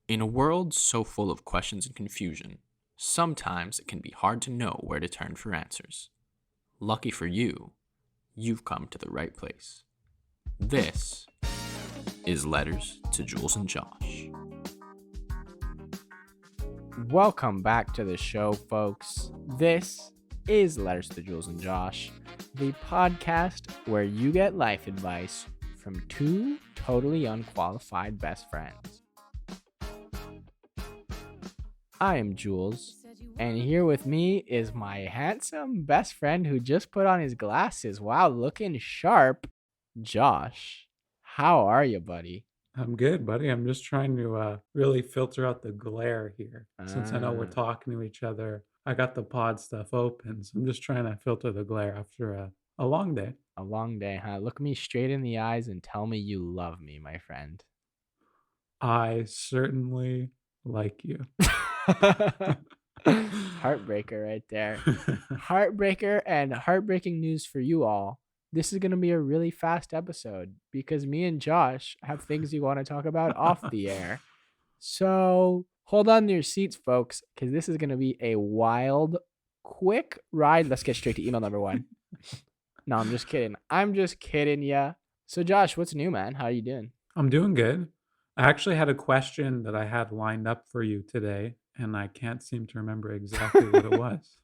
In a world so full of questions and confusion, sometimes it can be hard to know where to turn for answers. Lucky for you, you've come to the right place. This is Letters to Jules and Josh. Welcome back to the show, folks. This is Letters to Jules and Josh, the podcast where you get life advice from two totally unqualified best friends. I am Jules, and here with me is my handsome best friend who just put on his glasses. Wow, looking sharp, Josh. How are you, buddy? I'm good, buddy. I'm just trying to really filter out the glare here. Since I know we're Ah. talking to each other, I got the pod stuff open, so I'm just trying to filter the glare after a long day. A long day, huh? Look me straight in the eyes and tell me you love me, my friend. I certainly like you. Heartbreaker right there. Heartbreaker and heartbreaking news for you all. This is going to be a really fast episode because me and Josh have things we want to talk about off the air. So hold on to your seats, folks, because this is going to be a wild, quick ride. Let's get straight to email number one. No, I'm just kidding. I'm just kidding, yeah. So Josh, what's new, man? How are you doing? I'm doing good. I actually had a question that I had lined up for you today, and I can't seem to remember exactly what it was.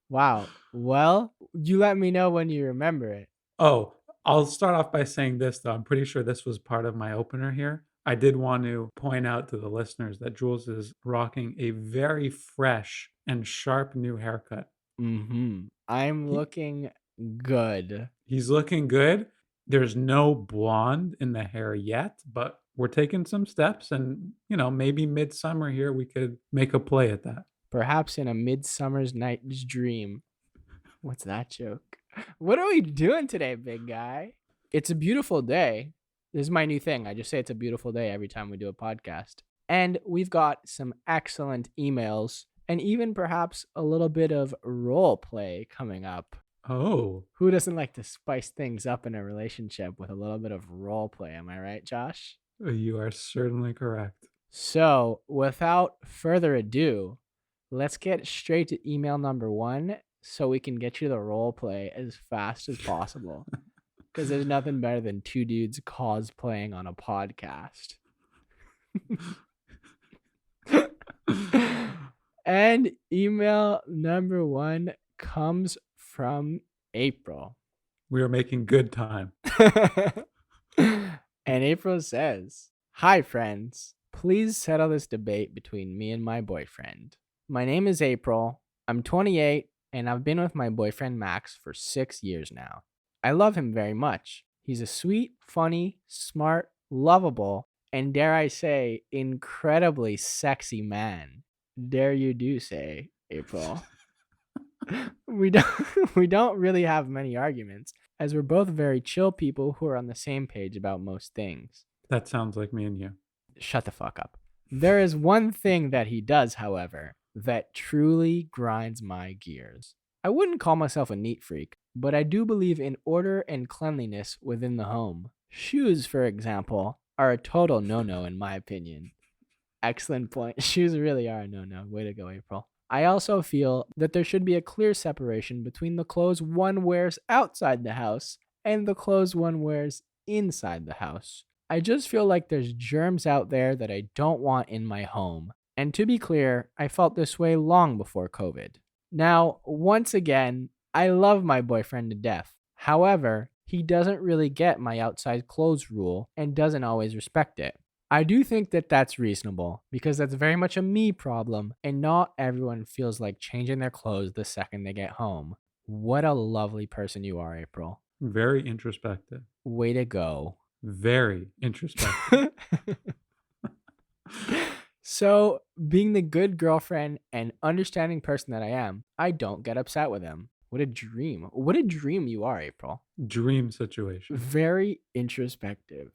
Wow. Well, you let me know when you remember it. Oh, I'll start off by saying this, though. I'm pretty sure this was part of my opener here. I did want to point out to the listeners that Jules is rocking a very fresh and sharp new haircut. I'm He- looking good. He's looking good. There's no blonde in the hair yet, but we're taking some steps, and maybe midsummer here we could make a play at that. Perhaps in a midsummer's night's dream. What's that joke? What are we doing today, big guy? It's a beautiful day. This is my new thing. I just say it's a beautiful day every time we do a podcast. And we've got some excellent emails and even perhaps a little bit of role play coming up. Oh, Who doesn't like to spice things up in a relationship with a little bit of role play? Am I right, Josh? you are certainly correct. So, without further ado, let's get straight to email number one so we can get you the role play as fast as possible. Because there's nothing better than two dudes cosplaying on a podcast. And email number one comes from April. We are making good time. And April says, "Hi, friends. Please settle this debate between me and my boyfriend. My name is April. I'm 28, and I've been with my boyfriend Max for 6 years now. I love him very much. He's a sweet, funny, smart, lovable, and dare I say, incredibly sexy man. Dare you do say, April." We don't really have many arguments, as we're both very chill people who are on the same page about most things. That sounds like me and you. Shut the fuck up. There is one thing that he does, however, that truly grinds my gears. I wouldn't call myself a neat freak, but I do believe in order and cleanliness within the home. Shoes, for example, are a total no-no in my opinion. Excellent point. Shoes really are a no-no. Way to go, April. I also feel that there should be a clear separation between the clothes one wears outside the house and the clothes one wears inside the house. I just feel like there's germs out there that I don't want in my home. And to be clear, I felt this way long before COVID. Now, once again, I love my boyfriend to death. However, he doesn't really get my outside clothes rule and doesn't always respect it. I do think that that's reasonable because that's very much a me problem, and not everyone feels like changing their clothes the second they get home. What a lovely person you are, April. Very introspective. Way to go. Very introspective. So, being the good girlfriend and understanding person that I am, I don't get upset with him. What a dream. What a dream you are, April. Dream situation. Very introspective.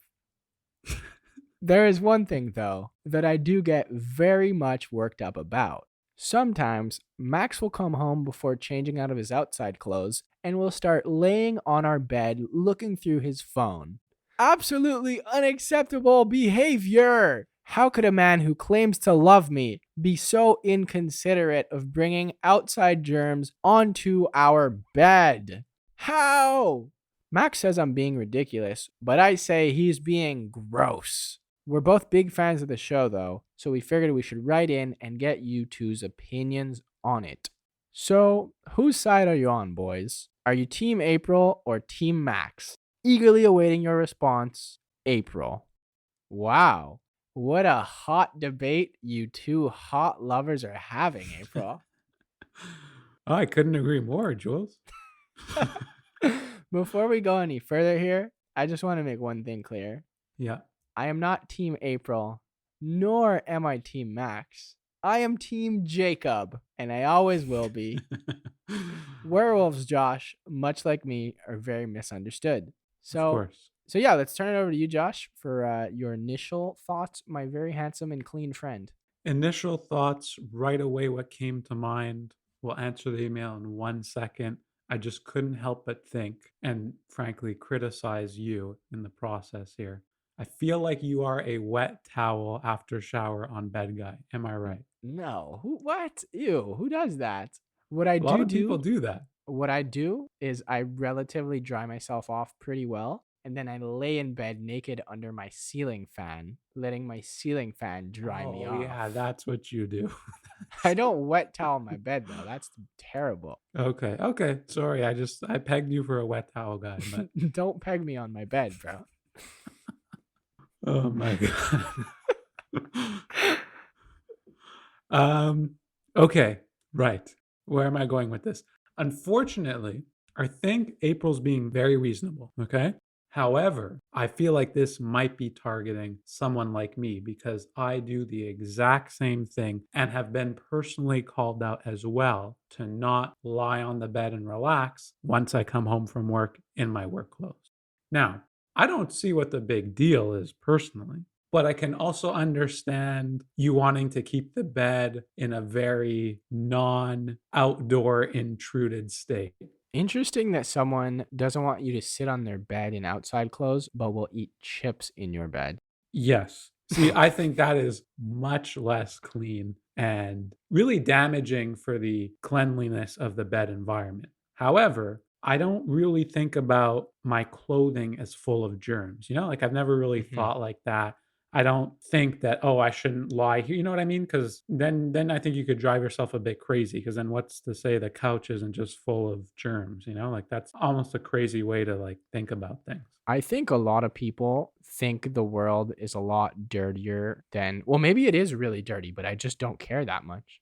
There is one thing, though, that I do get very much worked up about. Sometimes, Max will come home before changing out of his outside clothes and will start laying on our bed looking through his phone. Absolutely unacceptable behavior! How could a man who claims to love me be so inconsiderate of bringing outside germs onto our bed? How? Max says I'm being ridiculous, but I say he's being gross. We're both big fans of the show, though, so we figured we should write in and get you two's opinions on it. So, whose side are you on, boys? Are you Team April or Team Max? Eagerly awaiting your response, April. Wow. What a hot debate you two hot lovers are having, April. Oh, I couldn't agree more, Jules. Before we go any further here, I just want to make one thing clear. Yeah. I am not Team April, nor am I Team Max. I am Team Jacob, and I always will be. Werewolves, Josh, much like me, are very misunderstood. Of course. So yeah, let's turn it over to you, Josh, for your initial thoughts, my very handsome and clean friend. Initial thoughts right away, what came to mind. We'll answer the email in 1 second. I just couldn't help but think and frankly criticize you in the process here. I feel like you are a wet towel after shower on bed guy. Am I right? No, what? Ew, who does that? What I A lot do of people do that. what I do is I relatively dry myself off pretty well, and then I lay in bed naked under my ceiling fan, letting my ceiling fan dry me off. Yeah, that's what you do. I don't wet towel my bed though. That's terrible. Okay. Sorry, I pegged you for a wet towel guy, but Don't peg me on my bed, bro. oh my god. Okay, right. Where am I going with this? Unfortunately, I think April's being very reasonable, okay? However, I feel like this might be targeting someone like me because I do the exact same thing and have been personally called out as well to not lie on the bed and relax once I come home from work in my work clothes. Now, I don't see what the big deal is personally, but I can also understand you wanting to keep the bed in a very non outdoor intruded state. Interesting that someone doesn't want you to sit on their bed in outside clothes, but will eat chips in your bed. Yes. See, I think that is much less clean and really damaging for the cleanliness of the bed environment. However, I don't really think about my clothing as full of germs. Like I've never really thought like that. I don't think that, oh, I shouldn't lie here. You know what I mean? Because then I think you could drive yourself a bit crazy. Because then what's to say the couch isn't just full of germs? Like that's almost a crazy way to like think about things. I think a lot of people think the world is a lot dirtier than, well, maybe it is really dirty, but I just don't care that much.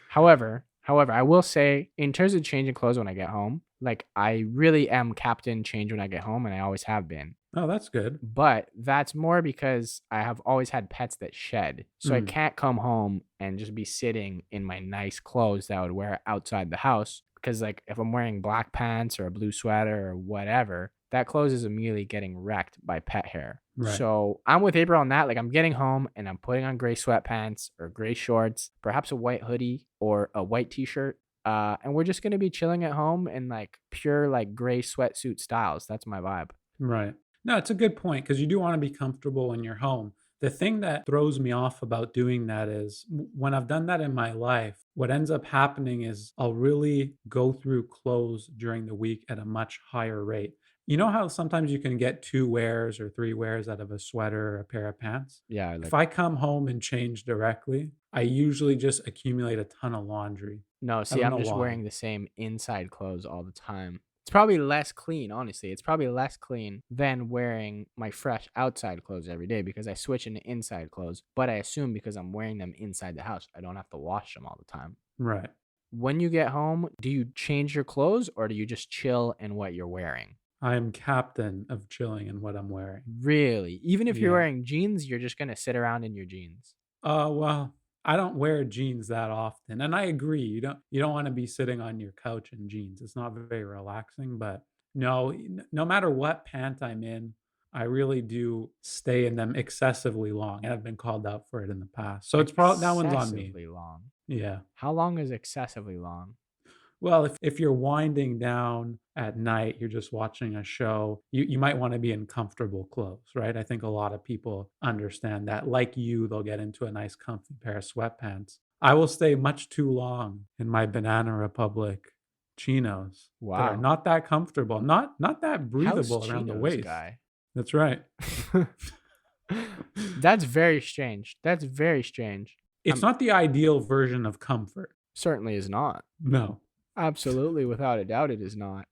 However, I will say in terms of changing clothes when I get home, like I really am Captain Change when I get home, and I always have been. Oh, that's good. But that's more because I have always had pets that shed. So I can't come home and just be sitting in my nice clothes that I would wear outside the house. Because like if I'm wearing black pants or a blue sweater or whatever, that clothes is immediately getting wrecked by pet hair. Right. So I'm with April on that. Like I'm getting home and I'm putting on gray sweatpants or gray shorts, perhaps a white hoodie or a white t-shirt. And we're just going to be chilling at home in like pure like gray sweatsuit styles. That's my vibe. Right. No, it's a good point because you do want to be comfortable in your home. The thing that throws me off about doing that is when I've done that in my life, what ends up happening is I'll really go through clothes during the week at a much higher rate. You know how sometimes you can get 2 wears or 3 wears out of a sweater or a pair of pants? Yeah. If I come home and change directly, I usually just accumulate a ton of laundry. No, see, don't I'm know just why. wearing the same inside clothes all the time. It's probably less clean, honestly. It's probably less clean than wearing my fresh outside clothes every day because I switch into inside clothes. But I assume because I'm wearing them inside the house, I don't have to wash them all the time. Right. When you get home, do you change your clothes or do you just chill in what you're wearing? I am captain of chilling in what I'm wearing. Really? Even if you're Yeah. wearing jeans, you're just going to sit around in your jeans. Well, I don't wear jeans that often, and I agree. You don't want to be sitting on your couch in jeans. It's not very relaxing. But no, no matter what pant I'm in, I really do stay in them excessively long, and I've been called out for it in the past. So it's probably that one's on me. Excessively long. Yeah. How long is excessively long? Well, if you're winding down at night, you're just watching a show, you might want to be in comfortable clothes, right? I think a lot of people understand that. Like you, they'll get into a nice comfy pair of sweatpants. I will stay much too long in my Banana Republic chinos that are Wow. not that comfortable, not that House breathable around the chinos waist. guy. That's right. That's very strange. That's very strange. It's not the ideal version of comfort. Certainly is not. No. Absolutely, without a doubt, it is not.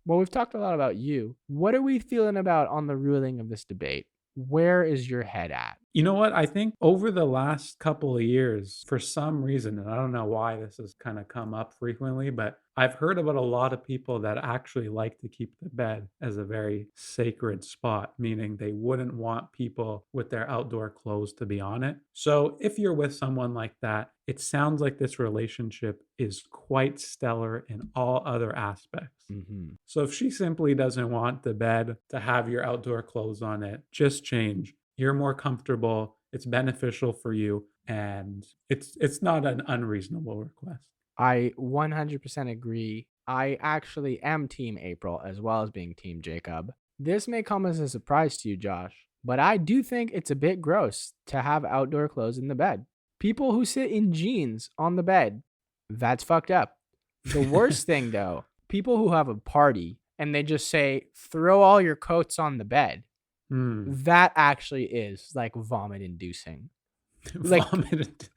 Well, we've talked a lot about you. What are we feeling about on the ruling of this debate? Where is your head at? You know what? I think over the last couple of years, for some reason, and I don't know why this has kind of come up frequently, but I've heard about a lot of people that actually like to keep the bed as a very sacred spot, meaning they wouldn't want people with their outdoor clothes to be on it. So if you're with someone like that, it sounds like this relationship is quite stellar in all other aspects. Mm-hmm. So if she simply doesn't want the bed to have your outdoor clothes on it, just change. You're more comfortable, it's beneficial for you, and it's not an unreasonable request. I 100% agree. I actually am Team April as well as being Team Jacob. This may come as a surprise to you, Josh, but I do think it's a bit gross to have outdoor clothes in the bed. People who sit in jeans on the bed, that's fucked up. The worst thing, though, people who have a party and they just say, throw all your coats on the bed. That actually is like vomit inducing. Like Vomit.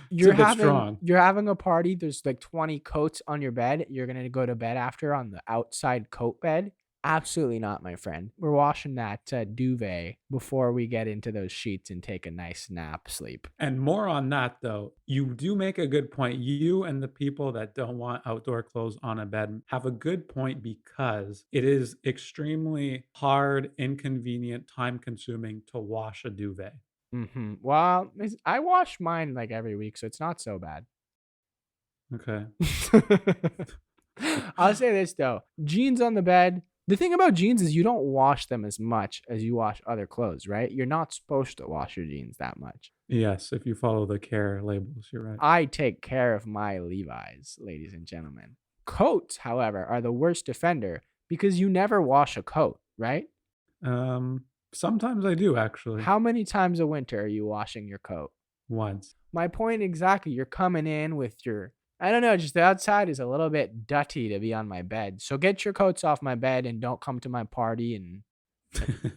you're It's a bit having strong. you're having a party, there's like 20 coats on your bed. You're going to go to bed after on the outside coat bed? Absolutely not, my friend. We're washing that duvet before we get into those sheets and take a nice nap sleep. And more on that, though, you do make a good point. You and the people that don't want outdoor clothes on a bed have a good point because it is extremely hard, inconvenient, time consuming to wash a duvet. Mm-hmm. Well, I wash mine like every week, so it's not so bad. Okay. I'll say this though, jeans on the bed. The thing about jeans is you don't wash them as much as you wash other clothes, right? You're not supposed to wash your jeans that much. Yes, if you follow the care labels, you're right. I take care of my Levi's, ladies and gentlemen. Coats, however, are the worst offender because you never wash a coat, right? Sometimes I do actually. How many times a winter are you washing your coat? Once. My point exactly. You're coming in with your, I don't know, just the outside is a little bit dirty to be on my bed. So get your coats off my bed and don't come to my party and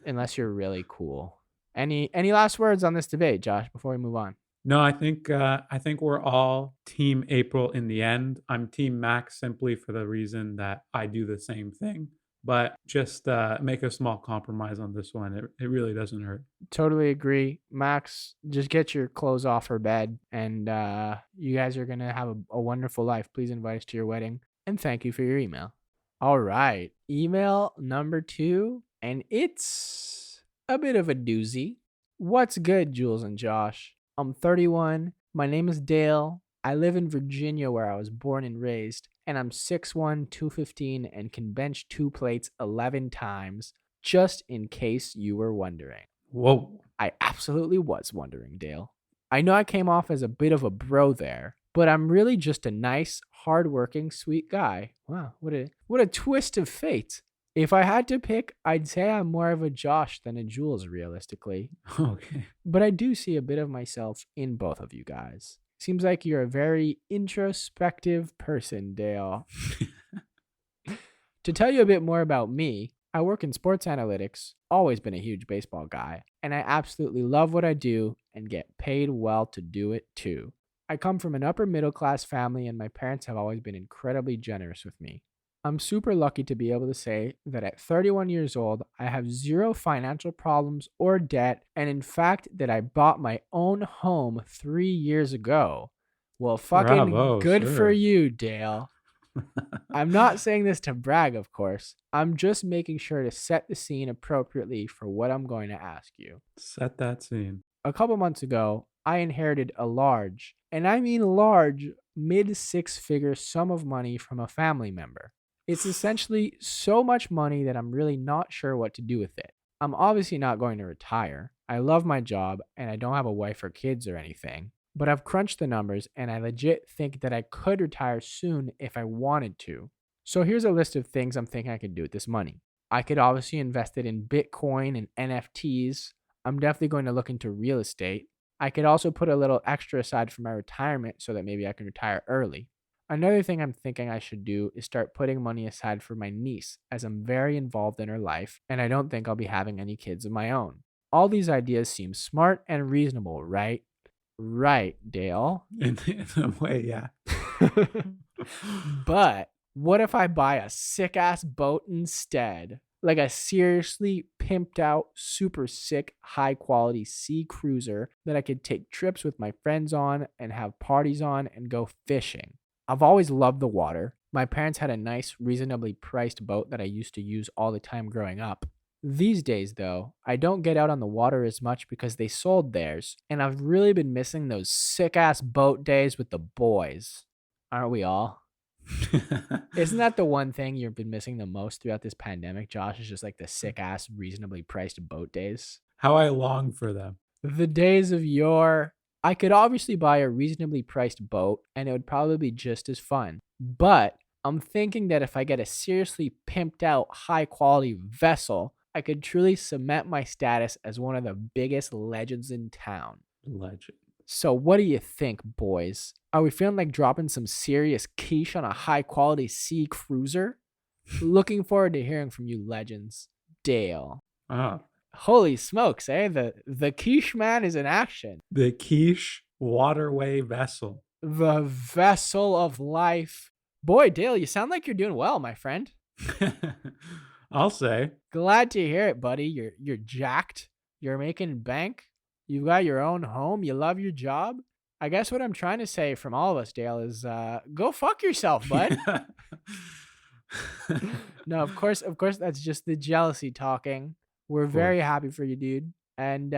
unless you're really cool. Any last words on this debate, Josh, before we move on? No, I think we're all Team April in the end. I'm Team Max simply for the reason that I do the same thing. But just make a small compromise on this one. It really doesn't hurt. Totally agree. Max, just get your clothes off her bed and you guys are going to have a wonderful life. Please invite us to your wedding. And thank you for your email. All right. Email number 2. And it's a bit of a doozy. What's good, Jules and Josh? I'm 31. My name is Dale. I live in Virginia where I was born and raised, and I'm 6'1", 215, and can bench 2 plates 11 times, just in case you were wondering. Whoa. I absolutely was wondering, Dale. I know I came off as a bit of a bro there, but I'm really just a nice, hardworking, sweet guy. Wow, what a twist of fate. If I had to pick, I'd say I'm more of a Josh than a Jules, realistically. Okay. But I do see a bit of myself in both of you guys. Seems like you're a very introspective person, Dale. To tell you a bit more about me, I work in sports analytics, always been a huge baseball guy, and I absolutely love what I do and get paid well to do it too. I come from an upper middle class family and my parents have always been incredibly generous with me. I'm super lucky to be able to say that at 31 years old, I have zero financial problems or debt, and in fact, that I bought my own home 3 years ago. Well, fucking Bravo, good sir. for you, Dale. I'm not saying this to brag, of course. I'm just making sure to set the scene appropriately for what I'm going to ask you. Set that scene. A couple months ago, I inherited a large, and I mean large, mid-6-figure sum of money from a family member. It's essentially so much money that I'm really not sure what to do with it. I'm obviously not going to retire. I love my job and I don't have a wife or kids or anything. but I've crunched the numbers and I legit think that I could retire soon if I wanted to. So here's a list of things I'm thinking I could do with this money. I could obviously invest it in Bitcoin and NFTs. I'm definitely going to look into real estate. I could also put a little extra aside for my retirement so that maybe I can retire early. Another thing I'm thinking I should do is start putting money aside for my niece, as I'm very involved in her life and I don't think I'll be having any kids of my own. All these ideas seem smart and reasonable, right? Right, Dale. In a way, yeah. But what if I buy a sick ass boat instead? Like a seriously pimped out, super sick, high quality sea cruiser that I could take trips with my friends on and have parties on and go fishing. I've always loved the water. My parents had a nice, reasonably priced boat that I used to use all the time growing up. These days, though, I don't get out on the water as much because they sold theirs, and I've really been missing those sick ass boat days with the boys. Aren't we all? Isn't that the one thing you've been missing the most throughout this pandemic, Josh? Is just like the sick ass, reasonably priced boat days? How I long for them. The days of yore. I could obviously buy a reasonably priced boat and it would probably be just as fun. But I'm thinking that if I get a seriously pimped out, high quality vessel, I could truly cement my status as one of the biggest legends in town. Legend. So, what do you think, boys? Are we feeling like dropping some serious quiche on a high quality sea cruiser? Looking forward to hearing from you, legends. Dale. Ah, Holy smokes, eh? The quiche man is in action. the quiche waterway vessel. The vessel of life. Boy, Dale, you sound like you're doing well, my friend. I'll say. Glad to hear it, buddy. You're jacked. You're making bank. You've got your own home. You love your job. I guess what I'm trying to say from all of us, Dale, is go fuck yourself, bud. No, of course, that's just the jealousy talking. We're very happy for you, dude. And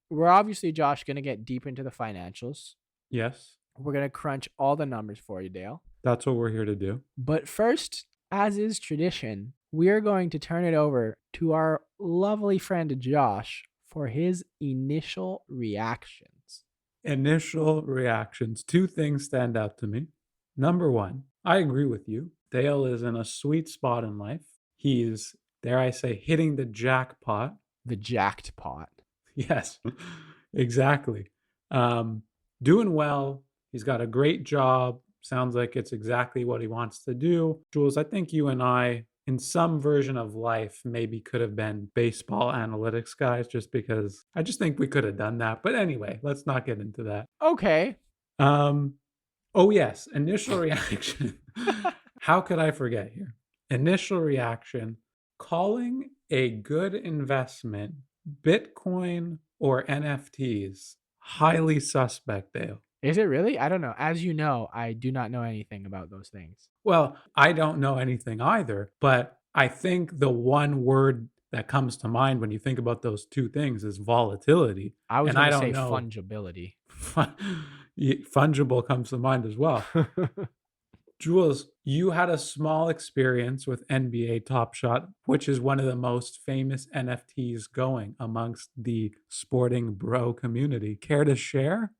we're obviously, Josh, going to get deep into the financials. Yes, We're going to crunch all the numbers for you, Dale. that's what we're here to do. But first, as is tradition, we are going to turn it over to our lovely friend Josh for his initial reactions. Initial reactions. Two things stand out to me. Number one, I agree with you. Dale is in a sweet spot in life. He's, dare I say, hitting the jackpot. The jacked pot. Yes, exactly. Doing well. He's got a great job. Sounds like it's exactly what he wants to do. Jules, I think you and I, in some version of life, maybe could have been baseball analytics guys just because I just think we could have done that. But anyway, let's not get into that. Okay. Oh, yes. Initial reaction. How could I forget here? Initial reaction, calling a good investment Bitcoin or NFTs, highly suspect, Dale. Is it really? I don't know. As you know, I do not know anything about those things. Well, I don't know anything either, but I think the one word that comes to mind when you think about those two things is volatility. I was And going I to don't say know. fungibility. Fungible comes to mind as well. Jules, you had a small experience with NBA Top Shot, which is one of the most famous NFTs going amongst the sporting bro community. Care to share?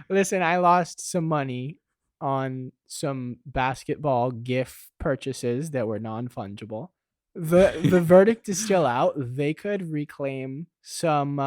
Listen, I lost some money on some basketball GIF purchases that were non-fungible. The verdict is still out. They could reclaim some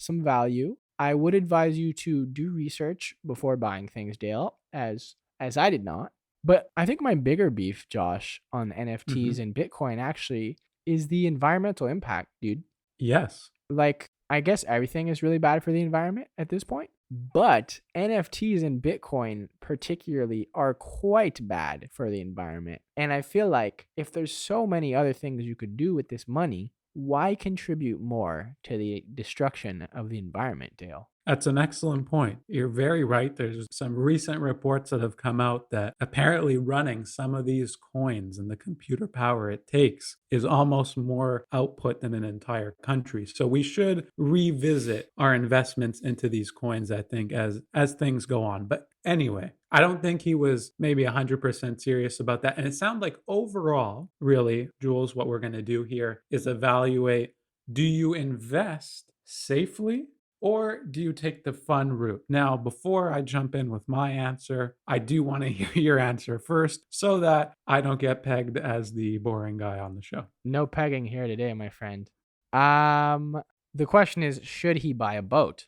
value. I would advise you to do research before buying things, Dale, as I did not. But I think my bigger beef, Josh, on NFTs and Bitcoin actually is the environmental impact, dude. Yes. Like, I guess everything is really bad for the environment at this point. But NFTs and Bitcoin particularly are quite bad for the environment. And I feel like if there's so many other things you could do with this money, why contribute more to the destruction of the environment, Dale? That's an excellent point. You're very right. There's some recent reports that have come out that apparently running some of these coins and the computer power it takes is almost more output than an entire country. So we should revisit our investments into these coins, I think, as things go on. But anyway, I don't think he was maybe 100% serious about that. And it sounds like overall, really, Jules, what we're going to do here is evaluate, do you invest safely Or do you take the fun route? Now, before I jump in with my answer, I do want to hear your answer first so that I don't get pegged as the boring guy on the show. No pegging here today, my friend. The question is, should he buy a boat?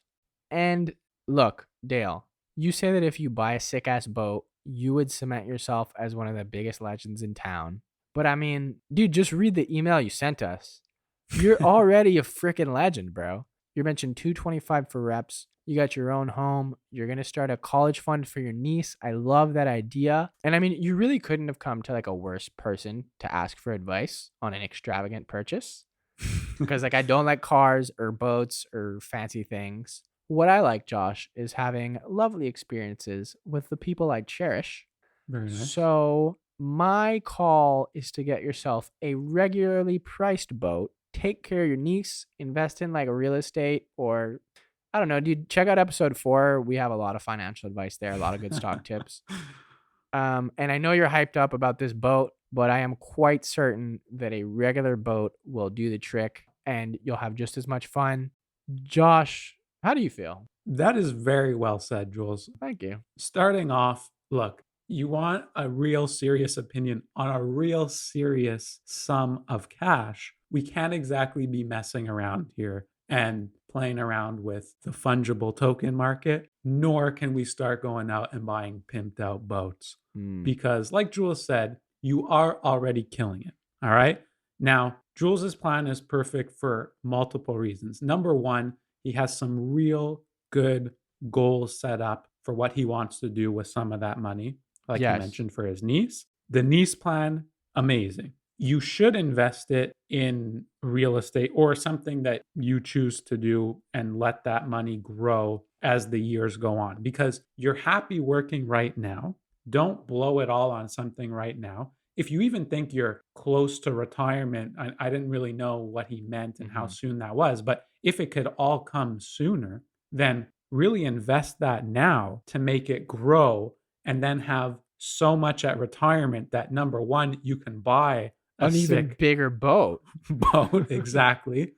And look, Dale, you say that if you buy a sick ass boat, you would cement yourself as one of the biggest legends in town. But I mean, dude, just read the email you sent us. You're already a freaking legend, bro. You mentioned 225 for reps. You got your own home. You're going to start a college fund for your niece. I love that idea. And I mean, you really couldn't have come to like a worse person to ask for advice on an extravagant purchase. Because like I don't like cars or boats or fancy things. What I like, Josh, is having lovely experiences with the people I cherish. Very nice. So my call is to get yourself a regularly priced boat, take care of your niece, invest in like a real estate, or I don't know, dude, check out episode 4. We have a lot of financial advice there, a lot of good stock tips. And I know you're hyped up about this boat, but I am quite certain that a regular boat will do the trick and you'll have just as much fun. Josh, how do you feel? That is very well said, Jules. Thank you. Starting off, look, you want a real serious opinion on a real serious sum of cash. We can't exactly be messing around here and playing around with the fungible token market, nor can we start going out and buying pimped out boats. Because, like Jules said, you are already killing it. All right. Now, Jules's plan is perfect for multiple reasons. Number one, he has some real good goals set up for what he wants to do with some of that money, like Yes. you mentioned for his niece. The niece plan, amazing. You should invest it in real estate or something that you choose to do and let that money grow as the years go on, because you're happy working right now. Don't blow it all on something right now. If you even think you're close to retirement, I didn't really know what he meant and how soon that was, but if it could all come sooner, then really invest that now to make it grow and then have so much at retirement that number one, you can buy An even bigger boat. boat. Exactly.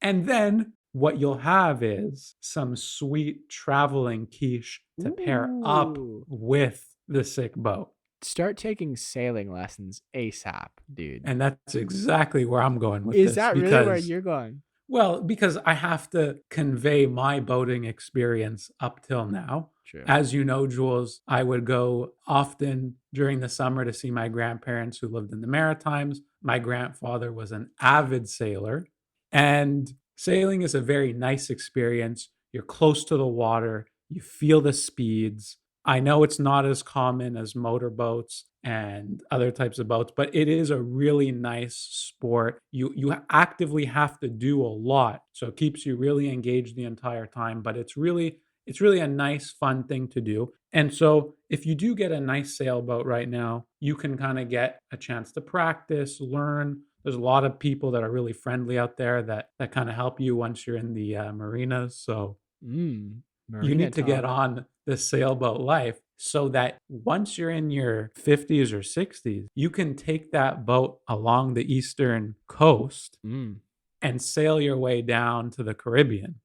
And then what you'll have is some sweet traveling quiche to pair up Ooh. with the sick boat. Start taking sailing lessons ASAP, dude. And that's exactly where I'm going with Is this. that really where you're going? Well, because I have to convey my boating experience up till now. True. As you know, Jules, I would go often during the summer to see my grandparents who lived in the Maritimes. My grandfather was an avid sailor, and sailing is a very nice experience. You're close to the water, you feel the speeds. I know it's not as common as motorboats and other types of boats, but it is a really nice sport. You actively have to do a lot, so it keeps you really engaged the entire time, but it's really a nice fun thing to do. And so if you do get a nice sailboat right now, you can kind of get a chance to practice, learn. There's a lot of people that are really friendly out there that kind of help you once you're in the marinas. So you need to get on the sailboat life so that once you're in your 50s or 60s, you can take that boat along the eastern coast and sail your way down to the Caribbean.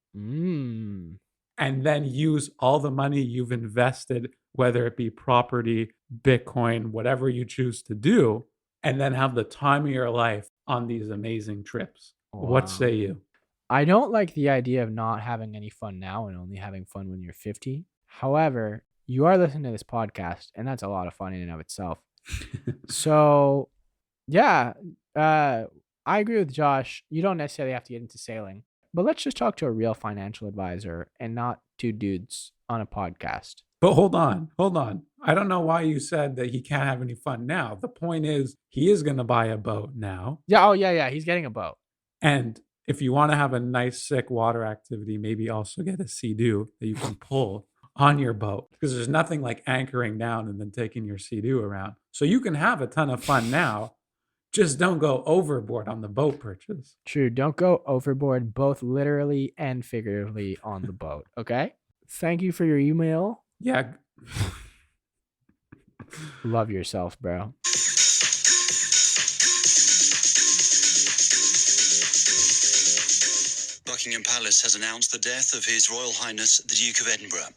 And then use all the money you've invested, whether it be property, Bitcoin, whatever you choose to do, and then have the time of your life on these amazing trips. Wow. What say you? I don't like the idea of not having any fun now and only having fun when you're 50. However, you are listening to this podcast, and that's a lot of fun in and of itself. So, yeah, I agree with Josh. You don't necessarily have to get into sailing, but let's just talk to a real financial advisor and not two dudes on a podcast. But hold on. I don't know why you said that he can't have any fun now. The point is, he is going to buy a boat now. Yeah. Oh, yeah. He's getting a boat. And if you want to have a nice, sick water activity, maybe also get a Sea-Doo that you can pull on your boat, because there's nothing like anchoring down and then taking your Sea-Doo around. So you can have a ton of fun now. Just don't go overboard on the boat purchase. True. Don't go overboard, both literally and figuratively on the boat. Okay. Thank you for your email. Yeah. Love yourself, bro. Buckingham Palace has announced the death of His Royal Highness the Duke of Edinburgh.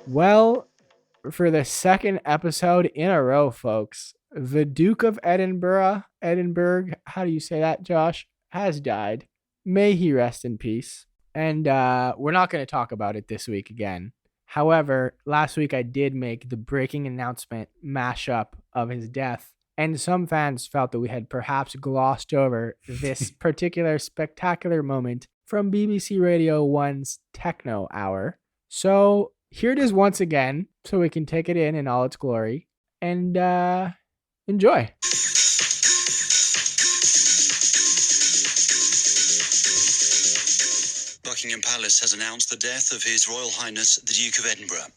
Well, for the second episode in a row, folks, the Duke of Edinburgh, how do you say that, Josh, has died. May he rest in peace. And we're not going to talk about it this week again. However, last week I did make the breaking announcement mashup of his death, and some fans felt that we had perhaps glossed over this particular spectacular moment from BBC Radio 1's Techno Hour. So here it is once again, so we can take it in all its glory and enjoy. Buckingham Palace has announced the death of His Royal Highness the Duke of Edinburgh.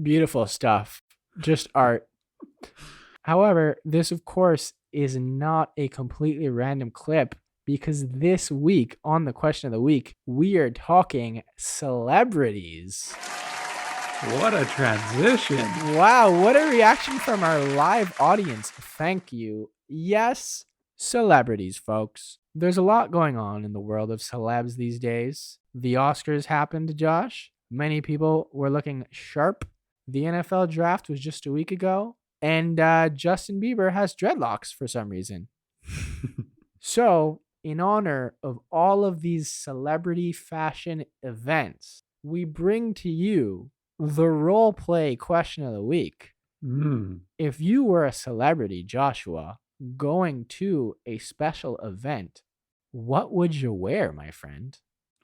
Beautiful stuff. Just art. However, this, of course, is not a completely random clip, because this week on the question of the week, we are talking celebrities. What a transition. Wow, what a reaction from our live audience. Thank you. Yes, celebrities, folks. There's a lot going on in the world of celebs these days. The Oscars happened, Josh. Many people were looking sharp. The NFL draft was just a week ago. And Justin Bieber has dreadlocks for some reason. So, in honor of all of these celebrity fashion events, we bring to you the Roleplay question of the week. If you were a celebrity, Joshua, going to a special event, what would you wear, my friend?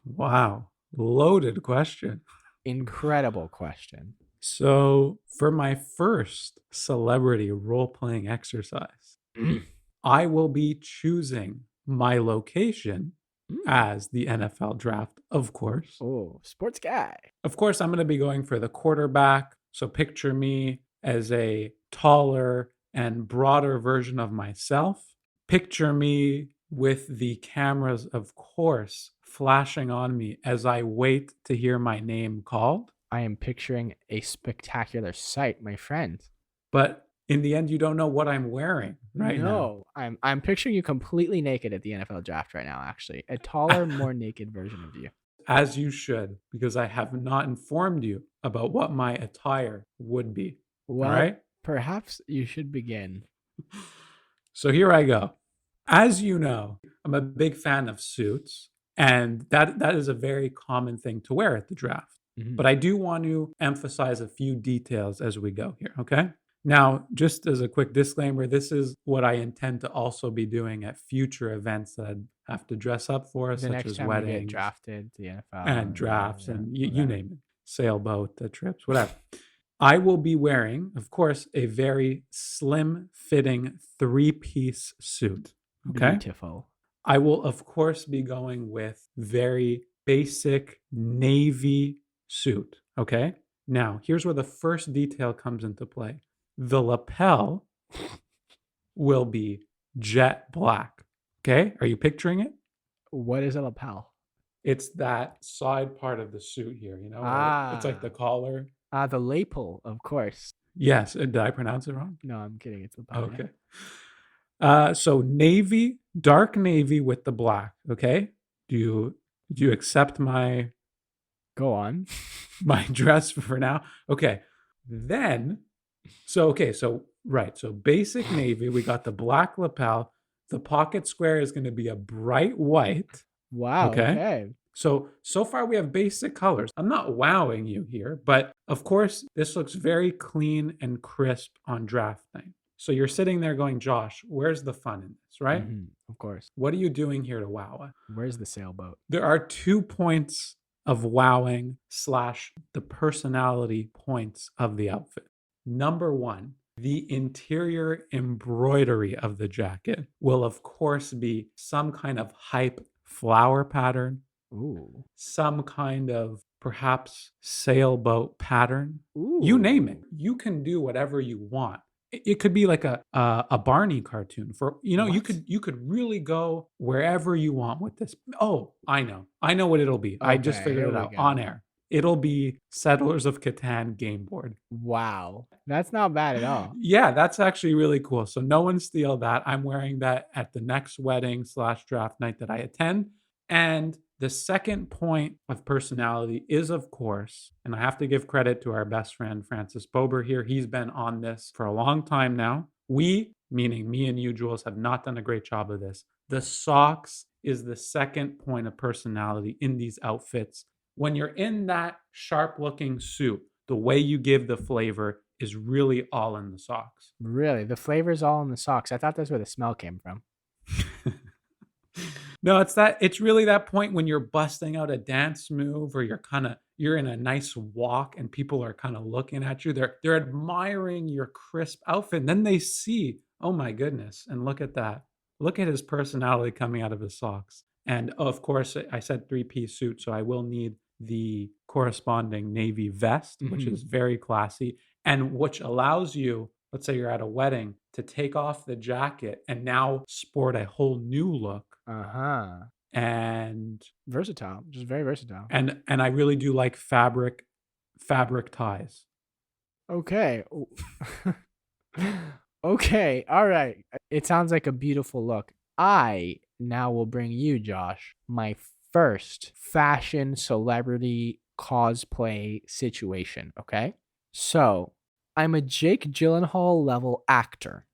Wow. Loaded question. Incredible question. So, for my first celebrity role-playing exercise, I will be choosing my location as the NFL draft, of course. Oh, sports guy. Of course, I'm going to be going for the quarterback. So picture me as a taller and broader version of myself. Picture me with the cameras, of course, flashing on me as I wait to hear my name called. I am picturing a spectacular sight, my friend. But in the end, you don't know what I'm wearing right now. No, I'm picturing you completely naked at the NFL draft right now, actually. A taller, more naked version of you. As you should, because I have not informed you about what my attire would be. Well, all right? Perhaps you should begin. So here I go. As you know, I'm a big fan of suits, and that is a very common thing to wear at the draft. But I do want to emphasize a few details as we go here, okay? Now, just as a quick disclaimer, this is what I intend to also be doing at future events that I'd have to dress up for, such as weddings, we get drafted to the NFL, and drafts, and you name it, sailboat trips, whatever. I will be wearing, of course, a very slim-fitting 3-piece suit. Okay, beautiful. I will, of course, be going with very basic navy suit. Okay. Now, here's where the first detail comes into play. The lapel will be jet black. Okay. Are you picturing it? What is a lapel? It's that side part of the suit here, you know? It's like the collar. The lapel, of course. Yes. Did I pronounce it wrong? No, I'm kidding. It's lapel. Okay. So navy, dark navy with the black. Okay. Do you accept my... Go on. My dress for now? Okay. Then... So basic navy, we got the black lapel. The pocket square is going to be a bright white. Wow. Okay. So far we have basic colors. I'm not wowing you here, but of course, this looks very clean and crisp on draft night. So you're sitting there going, Josh, where's the fun in this, right? Of course. What are you doing here to wow us? Where's the sailboat? There are 2 points of wowing / the personality points of the outfit. Number 1, the interior embroidery of the jacket will, of course, be some kind of hype flower pattern. Ooh. Some kind of perhaps sailboat pattern. Ooh. You name it. You can do whatever you want. It could be like a Barney cartoon. For what? you could really go wherever you want with this. Oh, I know what it'll be. Okay, I just figured it out on air. It'll be Settlers of Catan game board. Wow. That's not bad at all. Yeah, that's actually really cool. So no one steal that. I'm wearing that at the next wedding / draft night that I attend. And the second point of personality is, of course, and I have to give credit to our best friend, Francis Bober here. He's been on this for a long time now. We, meaning me and you, Jules, have not done a great job of this. The socks is the second point of personality in these outfits. When you're in that sharp looking suit, the way you give the flavor is really all in the socks. Really? The flavor's all in the socks. I thought that's where the smell came from. No, it's really that point when you're busting out a dance move, or you're in a nice walk and people are kind of looking at you. They're admiring your crisp outfit. And then they see, oh my goodness, and look at that. Look at his personality coming out of his socks. And of course, I said 3-piece suit, so I will need the corresponding navy vest, which is very classy, and which allows you, let's say you're at a wedding, to take off the jacket and now sport a whole new look. And versatile, just very versatile. And I really do like fabric ties. Okay. Okay, all right. It sounds like a beautiful look. I now will bring you, Josh, my first fashion celebrity cosplay situation, okay? So, I'm a Jake Gyllenhaal level actor.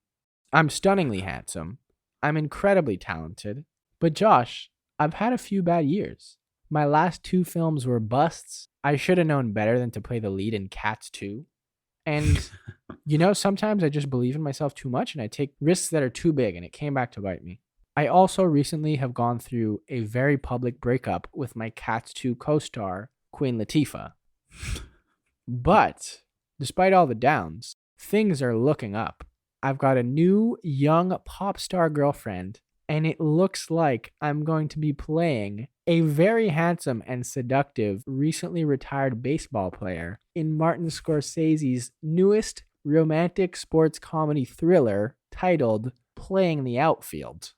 I'm stunningly handsome. I'm incredibly talented. But Josh, I've had a few bad years. My last 2 films were busts. I should have known better than to play the lead in Cats 2. And, sometimes I just believe in myself too much and I take risks that are too big, and it came back to bite me. I also recently have gone through a very public breakup with my Cats 2 co-star, Queen Latifah. But, despite all the downs, things are looking up. I've got a new young pop star girlfriend, and it looks like I'm going to be playing a very handsome and seductive recently retired baseball player in Martin Scorsese's newest romantic sports comedy thriller titled Playing the Outfield.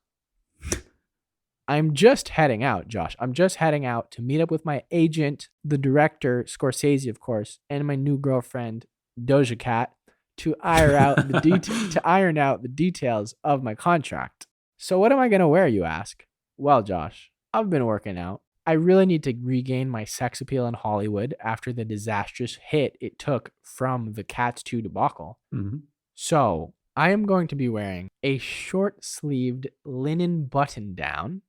I'm just heading out, Josh. I'm just heading out to meet up with my agent, the director, Scorsese, of course, and my new girlfriend, Doja Cat, to iron out the details of my contract. So what am I going to wear, you ask? Well, Josh, I've been working out. I really need to regain my sex appeal in Hollywood after the disastrous hit it took from the Cats 2 debacle. So I am going to be wearing a short-sleeved linen button-down.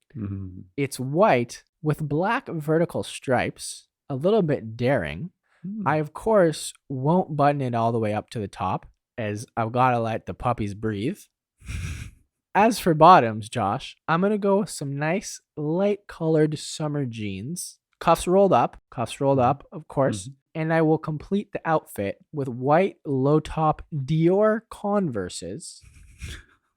It's white with black vertical stripes, a little bit daring. I, of course, won't button it all the way up to the top, as I've got to let the puppies breathe. As for bottoms, Josh, I'm going to go with some nice light-colored summer jeans. Cuffs rolled up, of course. And I will complete the outfit with white low-top Dior Converses,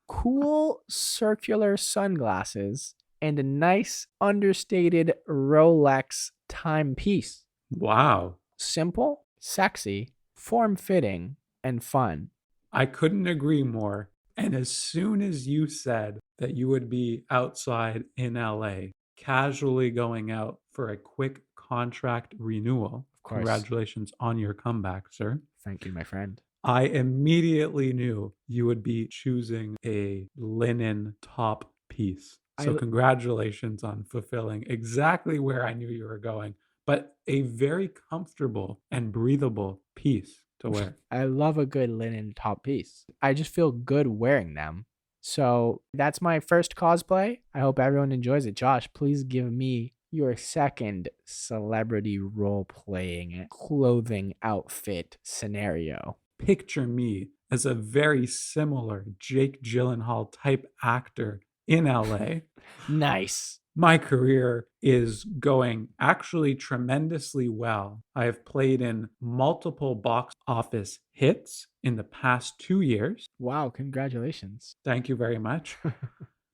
cool circular sunglasses, and a nice understated Rolex timepiece. Wow. Simple, sexy, form-fitting, and fun. I couldn't agree more. And as soon as you said that you would be outside in LA, casually going out for a quick contract renewal, of course, congratulations on your comeback, sir. Thank you, my friend. I immediately knew you would be choosing a linen top piece. So congratulations on fulfilling exactly where I knew you were going, but a very comfortable and breathable piece to wear. I love a good linen top piece. I just feel good wearing them. So that's my first cosplay. I hope everyone enjoys it. Josh, please give me your second celebrity role-playing clothing outfit scenario. Picture me as a very similar Jake Gyllenhaal type actor in LA. Nice. My career is going actually tremendously well. I have played in multiple box office hits in the past 2 years. Wow, congratulations. Thank you very much.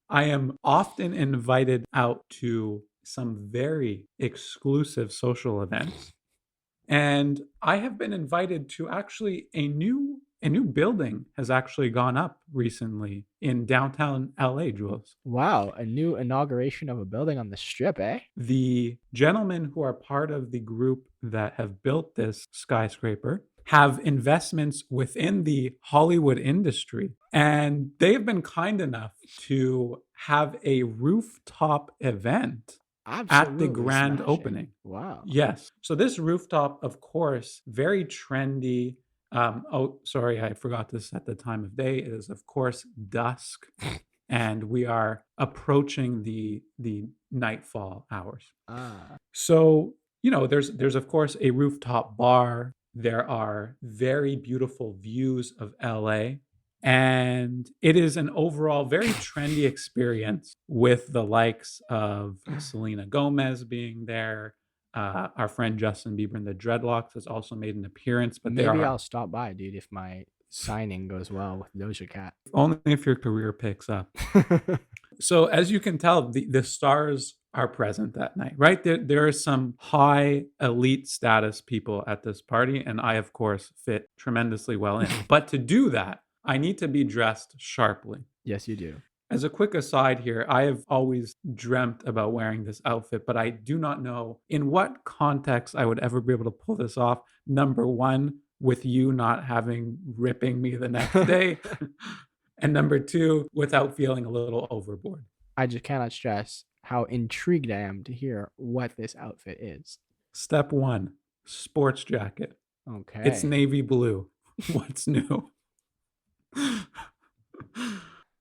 I am often invited out to some very exclusive social events. And I have been invited to actually a new a new building has actually gone up recently in downtown LA, Jules. Wow, a new inauguration of a building on the Strip, eh? The gentlemen who are part of the group that have built this skyscraper have investments within the Hollywood industry. And they have been kind enough to have a rooftop event at the Absolutely grand smashing. opening. Wow. Yes. So this rooftop, of course, very trendy. Oh, sorry, I forgot to set the time of day. It is, of course, dusk, and we are approaching the nightfall hours. Ah. So, there's of course a rooftop bar. There are very beautiful views of LA. And it is an overall very trendy experience with the likes of Selena Gomez being there. Our friend Justin Bieber and the Dreadlocks has also made an appearance, but they Maybe are I'll stop by, dude, if my signing goes well with Doja Cat. only if your career picks up. So as you can tell, the stars are present that night, right? There are some high elite status people at this party, and I, of course, fit tremendously well in. But to do that, I need to be dressed sharply. Yes, you do. As a quick aside here, I have always dreamt about wearing this outfit, but I do not know in what context I would ever be able to pull this off. Number one, with you not ripping me the next day. And number two, without feeling a little overboard. I just cannot stress how intrigued I am to hear what this outfit is. Step one, sports jacket. Okay. It's navy blue. What's new?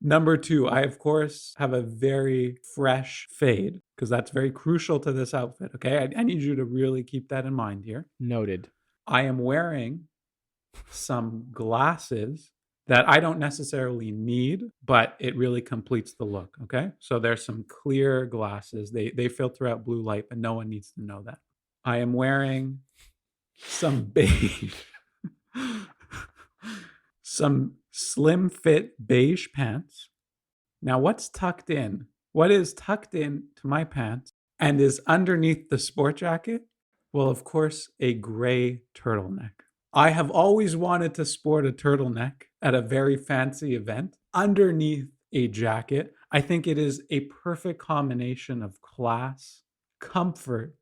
Number two, I, of course, have a very fresh fade because that's very crucial to this outfit. Okay. I need you to really keep that in mind here. Noted. I am wearing some glasses that I don't necessarily need, but it really completes the look. Okay. So there's some clear glasses. They filter out blue light, but no one needs to know that. I am wearing some beige, some slim fit beige pants. Now, what's tucked in? What is tucked in to my pants and is underneath the sport jacket? Well, of course, a gray turtleneck. I have always wanted to sport a turtleneck at a very fancy event underneath a jacket. I think it is a perfect combination of class, comfort,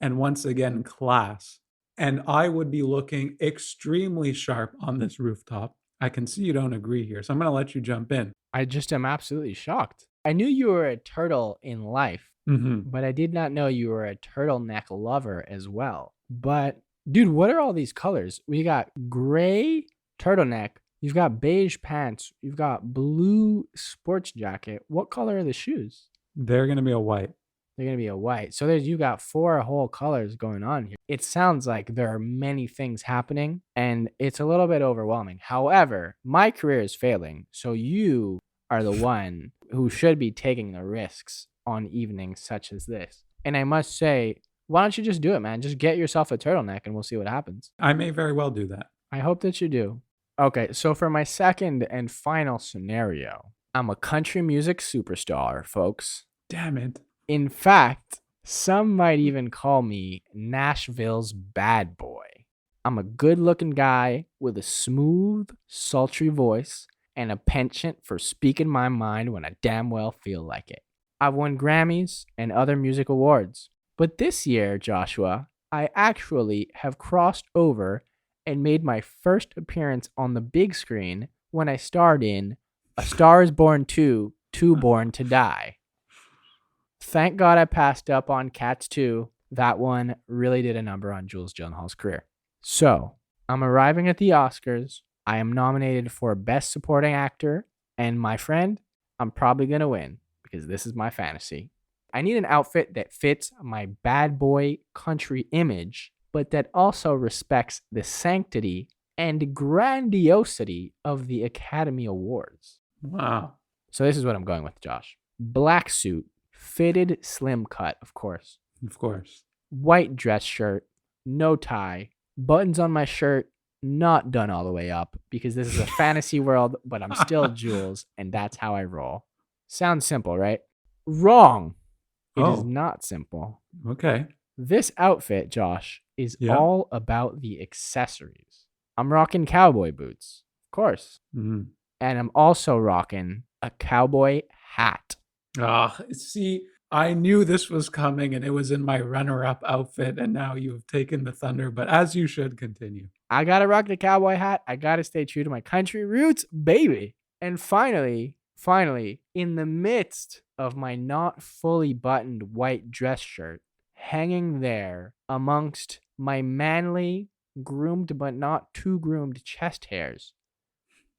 and once again, class. And I would be looking extremely sharp on this rooftop. I can see you don't agree here, so I'm going to let you jump in. I just am absolutely shocked. I knew you were a turtle in life, but I did not know you were a turtleneck lover as well. But dude, what are all these colors? We got gray turtleneck, you've got beige pants, you've got blue sports jacket. What color are the shoes? They're going to be a white. They're going to be a white. So you got 4 whole colors going on here. It sounds like there are many things happening and it's a little bit overwhelming. However, my career is failing. So you are the one who should be taking the risks on evenings such as this. And I must say, why don't you just do it, man? Just get yourself a turtleneck and we'll see what happens. I may very well do that. I hope that you do. Okay, so for my second and final scenario, I'm a country music superstar, folks. Damn it. In fact, some might even call me Nashville's bad boy. I'm a good-looking guy with a smooth, sultry voice and a penchant for speaking my mind when I damn well feel like it. I've won Grammys and other music awards. But this year, Joshua, I actually have crossed over and made my first appearance on the big screen when I starred in A Star is Born 2, Two Born to Die. Thank God I passed up on Cats 2. That one really did a number on Jules Gyllenhaal's career. So, I'm arriving at the Oscars. I am nominated for Best Supporting Actor. And my friend, I'm probably going to win because this is my fantasy. I need an outfit that fits my bad boy country image, but that also respects the sanctity and grandiosity of the Academy Awards. Wow. So this is what I'm going with, Josh. Black suit, fitted slim cut, of course. Of course. White dress shirt, no tie, buttons on my shirt, not done all the way up because this is a fantasy world, but I'm still Jules, and that's how I roll. Sounds simple, right? Wrong. It is not simple. Okay. This outfit, Josh, is Yeah. all about the accessories. I'm rocking cowboy boots, Of course. Mm. And I'm also rocking a cowboy hat. Ah, see, I knew this was coming and it was in my runner-up outfit, and now you've taken the thunder, but as you should continue. I gotta rock the cowboy hat. I gotta stay true to my country roots, baby. And finally, in the midst of my not fully buttoned white dress shirt, hanging there amongst my manly, groomed but not too groomed chest hairs,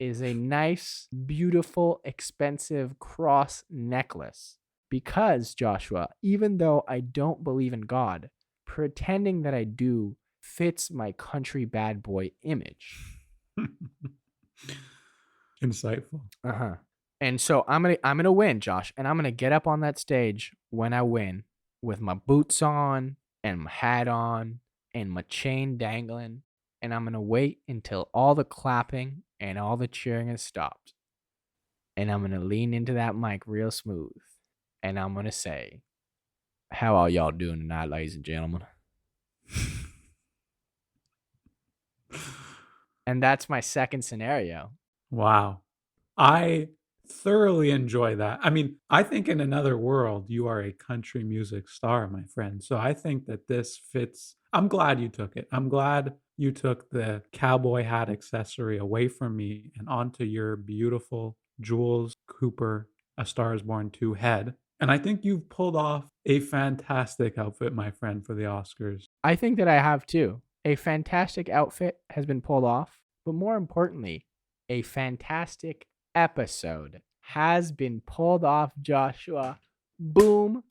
is a nice, beautiful, expensive cross necklace. Because, Joshua, even though I don't believe in God, pretending that I do fits my country bad boy image. Insightful. Uh-huh. And so I'm gonna win, Josh, and I'm gonna get up on that stage when I win with my boots on and my hat on and my chain dangling, and I'm gonna wait until all the clapping and all the cheering has stopped. And I'm gonna lean into that mic real smooth, and I'm gonna say, "How are y'all doing tonight, ladies and gentlemen?" And that's my second scenario. Wow. I thoroughly enjoy that. I mean, I think in another world, you are a country music star, my friend. So I think that this fits. I'm glad you took it. I'm glad you took the cowboy hat accessory away from me and onto your beautiful Jules Cooper, A Star is Born 2 head. And I think you've pulled off a fantastic outfit, my friend, for the Oscars. I think that I have too. A fantastic outfit has been pulled off, but more importantly, a fantastic episode has been pulled off, Joshua. Boom.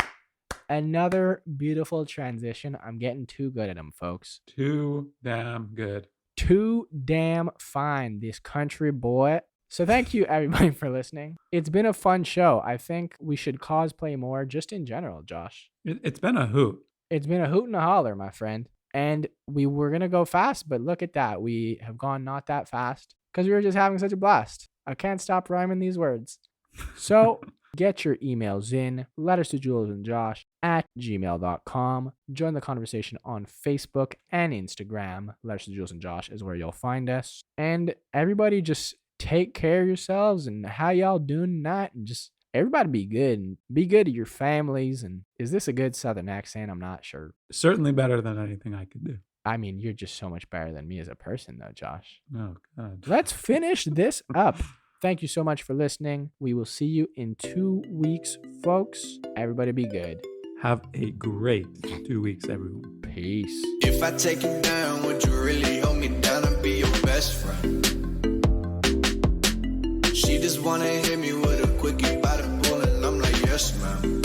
Another beautiful transition. I'm getting too good at them, folks. Too damn good. Too damn fine, this country boy. So thank you, everybody, for listening. It's been a fun show. I think we should cosplay more just in general, Josh. It's been a hoot. It's been a hoot and a holler, my friend. And we were going to go fast, but look at that. We have gone not that fast because we were just having such a blast. I can't stop rhyming these words. So get your emails in, letters to Jules and Josh at gmail.com. Join the conversation on Facebook and Instagram. Letters to Jules and Josh is where you'll find us. And everybody just take care of yourselves and how y'all doing tonight, and just everybody be good and be good to your families. And is this a good Southern accent? I'm not sure. Certainly better than anything I could do. I mean, you're just so much better than me as a person, though, Josh. Oh, God. Let's finish this up. Thank you so much for listening. We will see you in 2 weeks, folks. Everybody be good. Have a great 2 weeks, everyone. Peace. If I take you down, would you really hold me down and be your best friend? She just wanna hit me with a quickie by the pool, and I'm like, yes, ma'am.